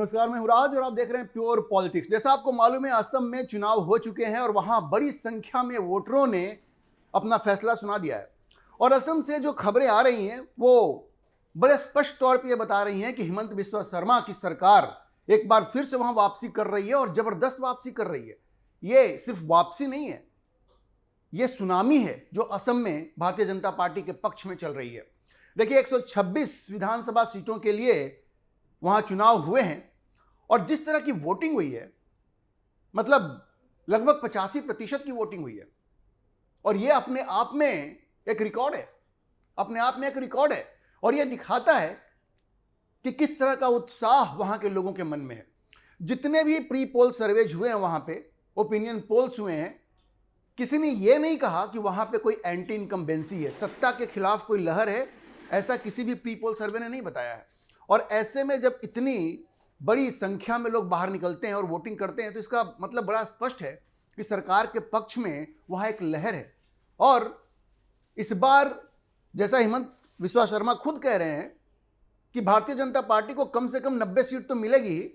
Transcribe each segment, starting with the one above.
नमस्कार, मैं हूं राज और आप देख रहे हैं प्योर पॉलिटिक्स। जैसा आपको मालूम है, असम में चुनाव हो चुके हैं और वहां बड़ी संख्या में वोटरों ने अपना फैसला सुना दिया है। और असम से जो खबरें आ रही हैं वो बड़े स्पष्ट तौर पर यह बता रही हैं कि हिमंत बिस्वा शर्मा की सरकार एक बार फिर से वहां वापसी कर रही है और जबरदस्त वापसी कर रही है। ये सिर्फ वापसी नहीं है, ये सुनामी है जो असम में भारतीय जनता पार्टी के पक्ष में चल रही है। देखिए, 126 विधानसभा सीटों के लिए वहां चुनाव हुए हैं और जिस तरह की वोटिंग हुई है, मतलब लगभग 85% की वोटिंग हुई है। और यह अपने आप में एक रिकॉर्ड है, अपने आप में एक रिकॉर्ड है। और यह दिखाता है कि किस तरह का उत्साह वहां के लोगों के मन में है। जितने भी प्री पोल सर्वेज हुए हैं वहां पे, ओपिनियन पोल्स हुए हैं, किसी ने यह नहीं कहा कि वहां पे कोई एंटी इनकम्बेंसी है, सत्ता के खिलाफ कोई लहर है, ऐसा किसी भी प्री पोल सर्वे ने नहीं बताया है। और ऐसे में जब इतनी बड़ी संख्या में लोग बाहर निकलते हैं और वोटिंग करते हैं तो इसका मतलब बड़ा स्पष्ट है कि सरकार के पक्ष में वहां एक लहर है। और इस बार जैसा हिमंत बिस्वा शर्मा खुद कह रहे हैं कि भारतीय जनता पार्टी को कम से कम 90 सीट तो मिलेगी ही।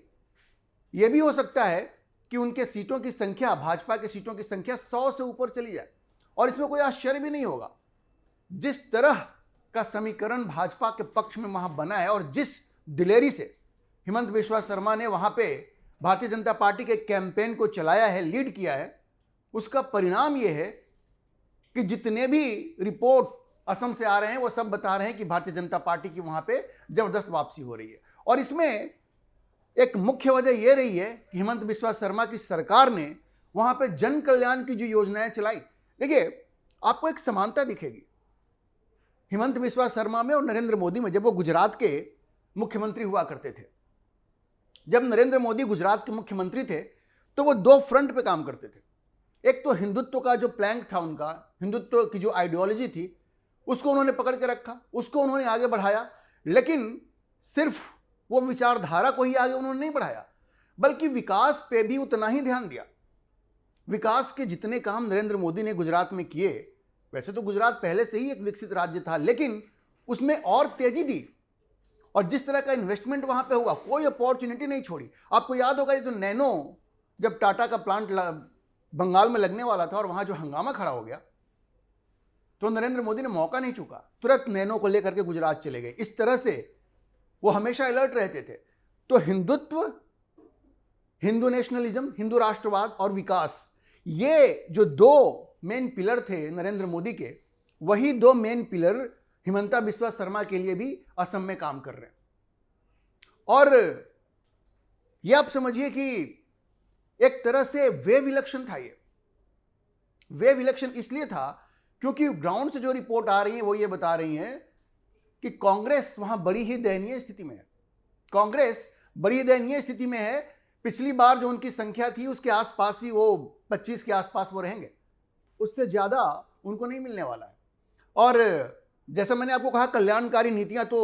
यह भी हो सकता है कि उनके सीटों की संख्या, भाजपा के सीटों की संख्या 100 से ऊपर चली जाए। और इसमें कोई आश्चर्य भी नहीं होगा, जिस तरह का समीकरण भाजपा के पक्ष में वहां बना है और जिस दिलेरी से हिमंत बिस्वा शर्मा ने वहां पे भारतीय जनता पार्टी के कैंपेन को चलाया है, लीड किया है, उसका परिणाम यह है कि जितने भी रिपोर्ट असम से आ रहे हैं वो सब बता रहे हैं कि भारतीय जनता पार्टी की वहां पे जबरदस्त वापसी हो रही है। और इसमें एक मुख्य वजह यह रही है कि हिमंत बिस्वा शर्मा की सरकार ने वहां पे जन कल्याण की जो योजनाएं चलाई। देखिए, आपको एक समानता दिखेगी हिमंत बिस्वा शर्मा में और नरेंद्र मोदी में। जब वो गुजरात के मुख्यमंत्री हुआ करते थे, जब नरेंद्र मोदी गुजरात के मुख्यमंत्री थे तो वो दो फ्रंट पे काम करते थे। एक तो हिंदुत्व का जो प्लैंक था, उनका हिंदुत्व की जो आइडियोलॉजी थी, उसको उन्होंने पकड़ के रखा, उसको उन्होंने आगे बढ़ाया। लेकिन सिर्फ वो विचारधारा को ही आगे उन्होंने नहीं बढ़ाया, बल्कि विकास पे भी उतना ही ध्यान दिया। विकास के जितने काम नरेंद्र मोदी ने गुजरात में किए, वैसे तो गुजरात पहले से ही एक विकसित राज्य था, लेकिन उसमें और तेजी दी। और जिस तरह का इन्वेस्टमेंट वहां पे हुआ, कोई अपॉर्चुनिटी नहीं छोड़ी। आपको याद होगा ये जो नैनो, जब टाटा का प्लांट बंगाल में लगने वाला था और वहां जो हंगामा खड़ा हो गया, तो नरेंद्र मोदी ने मौका नहीं चूका, तुरंत नैनो को लेकर के गुजरात चले गए। इस तरह से वो हमेशा अलर्ट रहते थे। तो हिंदुत्व, हिंदू नेशनलिज्म, हिंदू राष्ट्रवाद और विकास, ये जो दो मेन पिलर थे नरेंद्र मोदी के, वही दो मेन पिलर हिमंता बिस्वा शर्मा के लिए भी असम में काम कर रहे हैं। और यह आप समझिए कि एक तरह से वेव इलेक्शन था। ये वेव इलेक्शन इसलिए था क्योंकि ग्राउंड से जो रिपोर्ट आ रही है वो ये बता रही है कि कांग्रेस वहां बड़ी ही दयनीय स्थिति में है। कांग्रेस बड़ी दयनीय स्थिति में है। पिछली बार जो उनकी संख्या थी उसके आसपास ही, वो 25 के आसपास वो रहेंगे, उससे ज्यादा उनको नहीं मिलने वाला है। और जैसा मैंने आपको कहा, कल्याणकारी नीतियां तो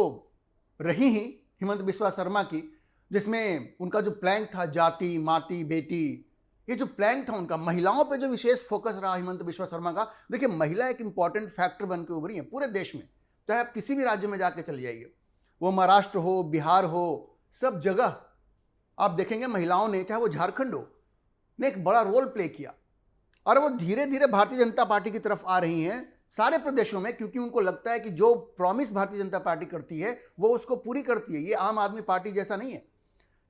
रही ही हिमंत बिस्वा शर्मा की, जिसमें उनका जो प्लैंक था, जाति माटी बेटी, ये जो प्लैंक था उनका, महिलाओं पे जो विशेष फोकस रहा हिमंत बिस्वा शर्मा का। देखिए, महिला एक इंपॉर्टेंट फैक्टर बन के उभरी है पूरे देश में। चाहे आप किसी भी राज्य में जाके चले जाइए, वो महाराष्ट्र हो, बिहार हो, सब जगह आप देखेंगे महिलाओं ने, चाहे वो झारखंड हो, ने एक बड़ा रोल प्ले किया। और वो धीरे धीरे भारतीय जनता पार्टी की तरफ आ रही हैं सारे प्रदेशों में, क्योंकि उनको लगता है कि जो प्रॉमिस भारतीय जनता पार्टी करती है वो उसको पूरी करती है। ये आम आदमी पार्टी जैसा नहीं है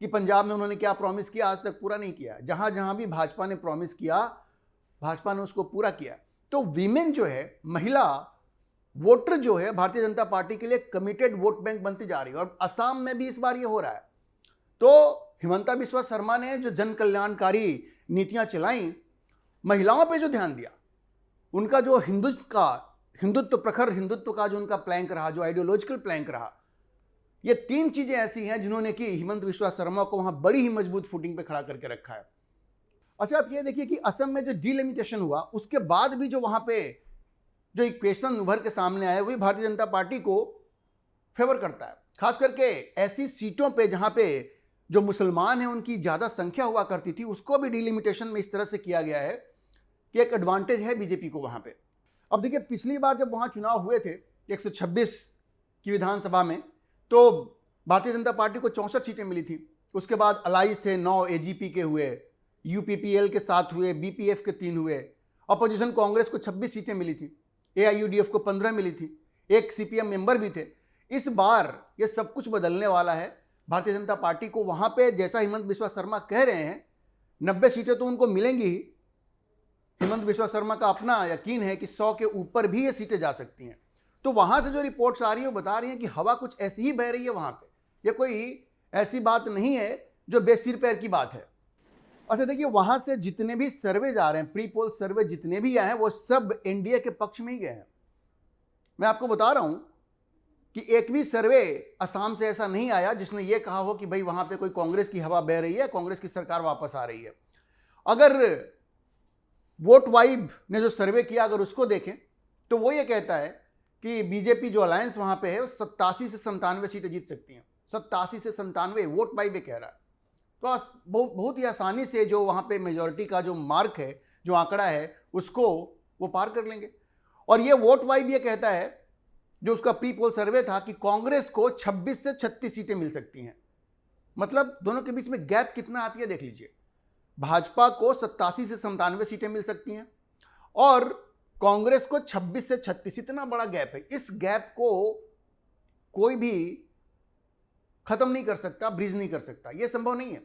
कि पंजाब में उन्होंने क्या प्रॉमिस किया आज तक पूरा नहीं किया। जहां जहां भी भाजपा ने प्रॉमिस किया, भाजपा ने उसको पूरा किया। तो वीमेन जो है, महिला वोटर जो है, भारतीय जनता पार्टी के लिए कमिटेड वोट बैंक बनती जा रही है। और असम में भी इस बार ये हो रहा है। तो हिमंता बिस्वा शर्मा ने जो जन कल्याणकारी नीतियां चलाई, महिलाओं पे जो ध्यान दिया, उनका जो हिंदुत्व, प्रखर हिंदुत्व का जो उनका प्लैंक रहा, जो आइडियोलॉजिकल प्लैंक रहा, ये तीन चीजें ऐसी हैं जिन्होंने कि हिमंत बिस्वा शर्मा को वहां बड़ी ही मजबूत फुटिंग पे खड़ा करके रखा है। अच्छा, आप ये देखिए कि असम में जो डिलिमिटेशन हुआ, उसके बाद भी जो वहां पे जो इक्वेशन उभर के सामने आया, वही भारतीय जनता पार्टी को फेवर करता है। खास करके ऐसी सीटों पे जहां पे जो मुसलमान हैं उनकी ज्यादा संख्या हुआ करती थी, उसको भी डिलिमिटेशन में इस तरह से किया गया है कि एक एडवांटेज है बीजेपी को वहां पे। अब देखिए, पिछली बार जब वहां चुनाव हुए थे 126 की विधानसभा में, तो भारतीय जनता पार्टी को 64 सीटें मिली थी उसके बाद अलाइज थे 9 एजीपी के हुए, यूपीपीएल के 7 हुए, बीपीएफ के 3 हुए, अपोजिशन कांग्रेस को 26 सीटें मिली थी, एआईयूडीएफ को 15 मिली थी, एक सीपीएम मेंबर भी थे। इस बार ये सब कुछ बदलने वाला है। भारतीय जनता पार्टी को वहां पे जैसा हिमंत बिस्वा शर्मा कह रहे हैं 90 सीटें तो उनको मिलेंगी ही। हिमंत बिस्वा शर्मा का अपना यकीन है कि 100 के ऊपर भी ये सीटें जा सकती हैं। तो वहां से जो रिपोर्ट्स आ रही है वो बता रही हैं कि हवा कुछ ऐसी ही बह रही है वहां पे। ये कोई ऐसी बात नहीं है जो बेसिर पैर की बात है। अच्छा देखिए, वहां से जितने भी सर्वे जा रहे हैं, प्री पोल सर्वे जितने भी आए हैं, वो सब एनडीए के पक्ष में ही गए हैं। मैं आपको बता रहा हूं कि एक भी सर्वे असम से ऐसा नहीं आया जिसने ये कहा हो कि भाई वहां पे कोई कांग्रेस की हवा बह रही है, कांग्रेस की सरकार वापस आ रही है। अगर वोट वाइब ने जो सर्वे किया अगर उसको देखें तो वो ये कहता है कि बीजेपी जो अलायंस वहां पे है 87 से 97 सीटें जीत सकती हैं। 87 से 97 वोट वाइब कह रहा है। तो बहुत ही आसानी से जो वहां पे मेजॉरिटी का जो मार्क है, जो आंकड़ा है, उसको वो पार कर लेंगे। और ये वोट वाइब ये कहता है, जो उसका प्री पोल सर्वे था, कि कांग्रेस को 26 से 36 सीटें मिल सकती हैं। मतलब दोनों के बीच में गैप कितना आप ये देख लीजिए। भाजपा को 87 से 97 सीटें मिल सकती हैं और कांग्रेस को 26 से 36। इतना बड़ा गैप है। इस गैप को कोई भी खत्म नहीं कर सकता, ब्रिज नहीं कर सकता, यह संभव नहीं है।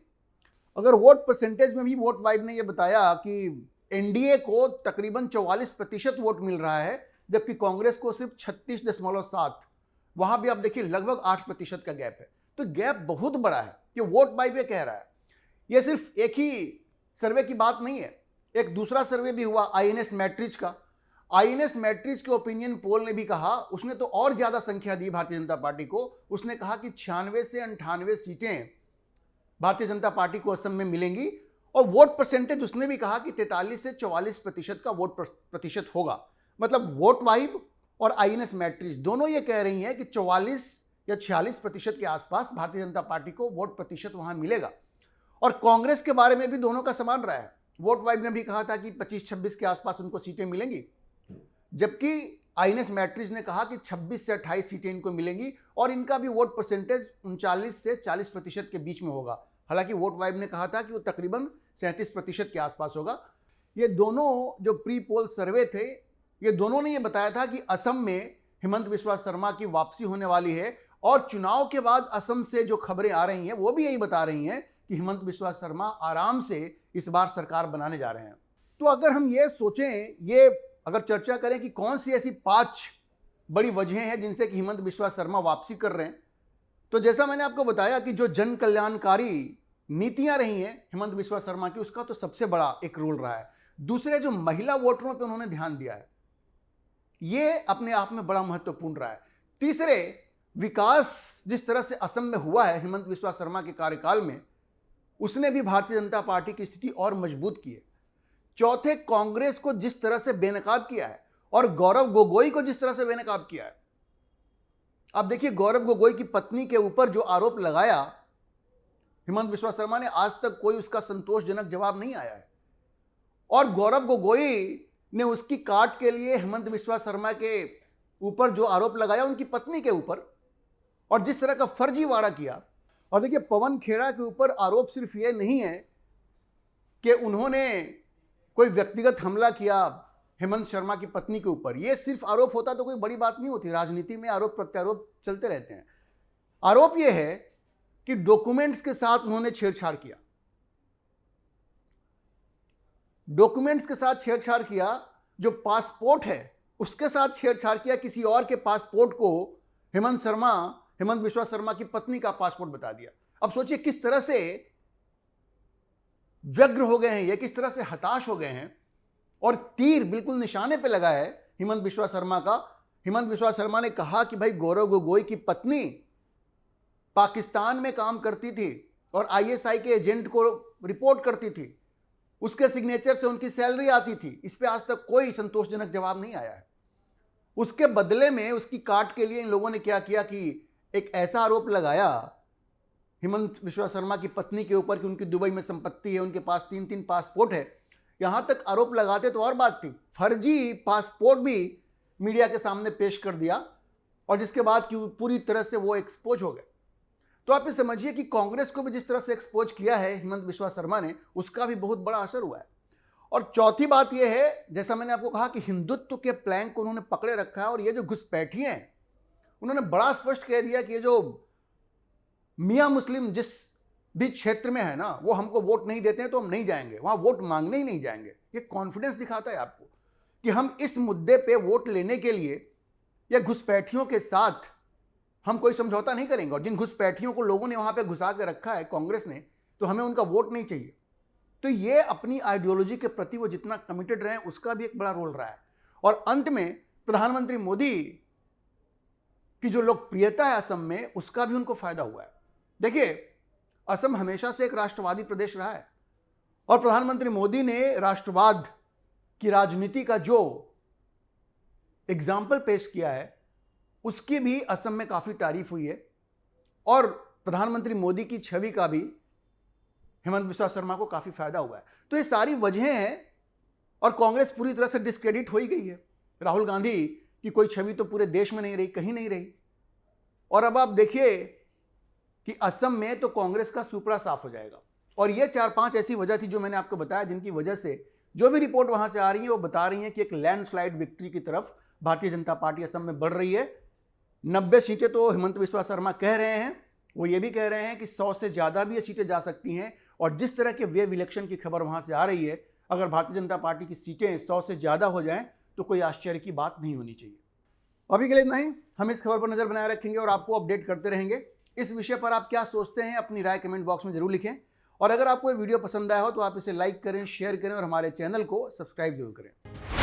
अगर वोट परसेंटेज में भी वोट वाइब ने यह बताया कि एनडीए को तकरीबन 44% वोट मिल रहा है, जबकि कांग्रेस को सिर्फ 36.7। वहां भी आप देखिए लगभग 8% का गैप है। तो गैप बहुत बड़ा है कि वोट वाइब ये कह रहा है। यह सिर्फ एक ही सर्वे की बात नहीं है। एक दूसरा सर्वे भी हुआ आईएनएस मैट्रिज का। आईएनएस मैट्रिज के ओपिनियन पोल ने भी कहा, उसने तो और ज्यादा संख्या दी भारतीय जनता पार्टी को। उसने कहा कि 96 से 98 सीटें भारतीय जनता पार्टी को असम में मिलेंगी और वोट परसेंटेज उसने भी कहा कि 43 से 44% का वोट प्रतिशत होगा। मतलब वोट वाइब और आईएनएस मैट्रिज दोनों ये कह रही हैं कि 44 या 46% के आसपास भारतीय जनता पार्टी को वोट प्रतिशत वहां मिलेगा। और कांग्रेस के बारे में भी दोनों का समान रहा है। वोट वाइब ने भी कहा था कि 25-26 के आसपास उनको सीटें मिलेंगी, जबकि आईएनएस मैट्रिज ने कहा कि 26 से 28 सीटें इनको मिलेंगी और इनका भी वोट परसेंटेज 39 से 40% के बीच में होगा। हालांकि वोट वाइब ने कहा था कि वो तकरीबन 37% के आसपास होगा। ये दोनों जो प्री पोल सर्वे थे, ये दोनों ने ये बताया था कि असम में हिमंत बिस्वा शर्मा की वापसी होने वाली है। और चुनाव के बाद असम से जो खबरें आ रही हैं वो भी यही बता रही हैं कि हिमंत बिस्वा शर्मा आराम से इस बार सरकार बनाने जा रहे हैं। तो अगर हम ये सोचें, ये अगर चर्चा करें कि कौन सी ऐसी 5 बड़ी वजहें हैं जिनसे कि हिमंत बिस्वा शर्मा वापसी कर रहे हैं, तो जैसा मैंने आपको बताया कि जो जन कल्याणकारी नीतियां रही हैं हिमंत बिस्वा शर्मा की, उसका तो सबसे बड़ा एक रोल रहा है। दूसरे, जो महिला वोटरों पर उन्होंने ध्यान दिया है, ये अपने आप में बड़ा महत्वपूर्ण रहा है। तीसरे, विकास जिस तरह से असम में हुआ है हिमंत बिस्वा शर्मा के कार्यकाल में, उसने भी भारतीय जनता पार्टी की स्थिति और मजबूत की है। चौथे, कांग्रेस को जिस तरह से बेनकाब किया है और गौरव गोगोई को जिस तरह से बेनकाब किया है। आप देखिए, गौरव गोगोई की पत्नी के ऊपर जो आरोप लगाया हिमंत बिस्वा शर्मा ने, आज तक कोई उसका संतोषजनक जवाब नहीं आया है। और गौरव गोगोई ने उसकी काट के लिए हिमंत बिस्वा शर्मा के ऊपर जो आरोप लगाया उनकी पत्नी के ऊपर, और जिस तरह का फर्जीवाड़ा किया। और देखिए, पवन खेड़ा के ऊपर आरोप सिर्फ ये नहीं है कि उन्होंने कोई व्यक्तिगत हमला किया हेमंत शर्मा की पत्नी के ऊपर। ये सिर्फ आरोप होता तो कोई बड़ी बात नहीं होती। राजनीति में आरोप प्रत्यारोप चलते रहते हैं। आरोप यह है कि डॉक्यूमेंट्स के साथ उन्होंने छेड़छाड़ किया। डॉक्यूमेंट्स के साथ छेड़छाड़ किया, जो पासपोर्ट है उसके साथ छेड़छाड़ किया। किसी और के पासपोर्ट को हिमंत बिस्वा शर्मा की पत्नी का पासपोर्ट बता दिया। अब सोचिए किस तरह से व्यग्र हो गए हैं ये, किस तरह से हताश हो गए हैं, और तीर बिल्कुल निशाने पे लगा है हिमंत बिस्वा शर्मा का। हिमंत बिस्वा शर्मा ने कहा कि भाई गौरव गोगोई की पत्नी पाकिस्तान में काम करती थी और आईएसआई के एजेंट को रिपोर्ट करती थी, उसके सिग्नेचर से उनकी सैलरी आती थी। इस पे आज तक कोई संतोषजनक जवाब नहीं आया है। उसके बदले में, उसकी काट के लिए इन लोगों ने क्या किया कि एक ऐसा आरोप लगाया हिमंत बिस्वा शर्मा की पत्नी के ऊपर कि उनकी दुबई में संपत्ति है, उनके पास 3-3 पासपोर्ट है। यहां तक आरोप लगाते तो और बात थी, फर्जी पासपोर्ट भी मीडिया के सामने पेश कर दिया, और जिसके बाद कि पूरी तरह से वो एक्सपोज हो गए। तो आप ये समझिए कि कांग्रेस को भी जिस तरह से एक्सपोज किया है हिमंत बिस्वा शर्मा ने, उसका भी बहुत बड़ा असर हुआ है। और चौथी बात यह है, जैसा मैंने आपको कहा कि हिंदुत्व के प्लैंक को उन्होंने पकड़े रखा है, और ये जो घुसपैठिए हैं उन्होंने बड़ा स्पष्ट कह दिया कि ये जो मियां मुस्लिम जिस भी क्षेत्र में है ना, वो हमको वोट नहीं देते हैं तो हम नहीं जाएंगे, वहां वोट मांगने ही नहीं जाएंगे। ये कॉन्फिडेंस दिखाता है आपको कि हम इस मुद्दे पे वोट लेने के लिए या घुसपैठियों के साथ हम कोई समझौता नहीं करेंगे। और जिन घुसपैठियों को लोगों ने वहां पे घुसा के रखा है कांग्रेस ने, तो हमें उनका वोट नहीं चाहिए। तो ये अपनी आइडियोलॉजी के प्रति वो जितना कमिटेड रहे, उसका भी एक बड़ा रोल रहा है। और अंत में प्रधानमंत्री मोदी की जो लोकप्रियता है असम में, उसका भी उनको फायदा हुआ है। देखिए, असम हमेशा से एक राष्ट्रवादी प्रदेश रहा है, और प्रधानमंत्री मोदी ने राष्ट्रवाद की राजनीति का जो एग्जाम्पल पेश किया है, उसकी भी असम में काफी तारीफ हुई है। और प्रधानमंत्री मोदी की छवि का भी हेमंत बिस्वा शर्मा को काफी फायदा हुआ है। तो ये सारी वजहें हैं, और कांग्रेस पूरी तरह से डिस्क्रेडिट हो ही गई है। राहुल गांधी की कोई छवि तो पूरे देश में नहीं रही, कहीं नहीं रही। और अब आप देखिए कि असम में तो कांग्रेस का सुपड़ा साफ हो जाएगा। और ये 4-5 ऐसी वजह थी जो मैंने आपको बताया, जिनकी वजह से जो भी रिपोर्ट वहां से आ रही है वो बता रही है कि एक लैंडस्लाइड विक्ट्री की तरफ भारतीय जनता पार्टी असम में बढ़ रही है। 90 सीटें तो हिमंत बिस्वा शर्मा कह रहे हैं, वो ये भी कह रहे हैं कि 100 से ज्यादा भी ये सीटें जा सकती हैं। और जिस तरह के वेव इलेक्शन की खबर वहां से आ रही है, अगर भारतीय जनता पार्टी की सीटें 100 से ज्यादा हो जाएं तो कोई आश्चर्य की बात नहीं होनी चाहिए। अभी के लिए इतना ही। हम इस खबर पर नजर बनाए रखेंगे और आपको अपडेट करते रहेंगे। इस विषय पर आप क्या सोचते हैं, अपनी राय कमेंट बॉक्स में जरूर लिखें। और अगर आपको ये वीडियो पसंद आया हो तो आप इसे लाइक करें, शेयर करें और हमारे चैनल को सब्सक्राइब जरूर करें।